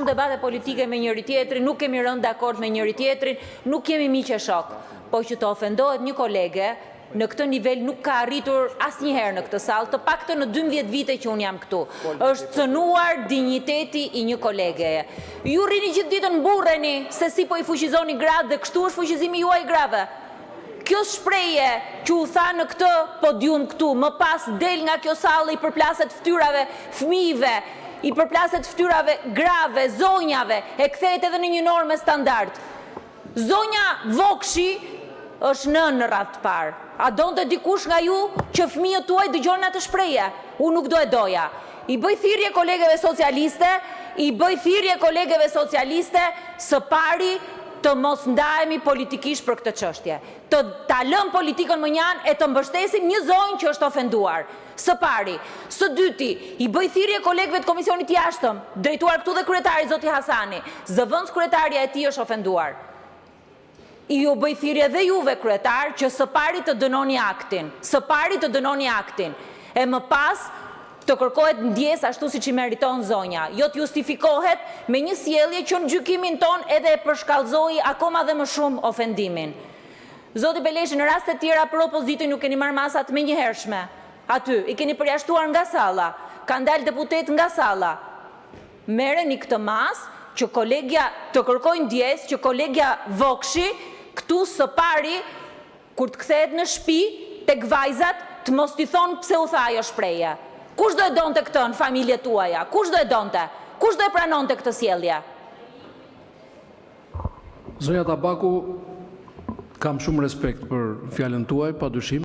debate politike me njëri tjetrin, nuk kemi rënë dakord me njëri tjetrin, nuk jemi miq e shok. Po që të ofendohet një kolege, në këtë nivel nuk ka arritur asnjëherë në këtë sallë, të paktën në 12 vite që unë jam këtu. Është cënuar dinjiteti i një kolegeje. Ju rrini gjithë ditën mburreni se si po i fuqizoni gratë dhe kështu është fuqizimi juaj grave. Kjo shprehje që u tha në këtë podium këtu, më pas del nga kjo sallë i përplaset ftyrave fëmijëve, i përplaset ftyrave grave, zonjave, e kthehet edhe në një normë standard. Zonja Vokshi është në radhë të parë. A donte dikush nga ju që fëmijët tuaj dëgjojnë atë shprehje? Unë nuk do e doja. I bëj thirrje kolegeve socialiste, së pari të mos ndahemi politikisht për këtë çështje. Ta lëm politikën mënjan e të mbështesim një zonjë që është ofenduar. Së pari. Së dyti, i bëj thirrje kolegëve të Komisionit Jashtëm, drejtuar këtu dhe kryetari zoti Hasani. Zëvendës kryetaria e tij është ofenduar. I ju bëj thirrje dhe juve kryetar që së pari të dënoni aktin. E më pas të kërkohet ndjes ashtu siç i meriton zonja. Jo të justifikohet me një sjellje që në gjykimin ton edhe e përshkallëzoi akoma dhe më shumë ofendimin. Zoti Beleshi, në raste të tjera për opozitën ju keni marrë masat me njëhershme. Aty i keni përjashtuar nga salla, ka dalë deputet nga salla. Merreni këtë mas që kolegja të kërkojnë ndjes që kolegja Vokshi këtu së pari, kur të kthehet në shtëpi, tek vajzat, të mos t'i thonë pse u tha ajo shprehje. Kush do e donte këtë në familjet tuaja? Kush do e donte? Kush do e pranonte këtë sjellje? Zonja Tabaku, kam shumë respekt për fjalën tuaj, padyshim.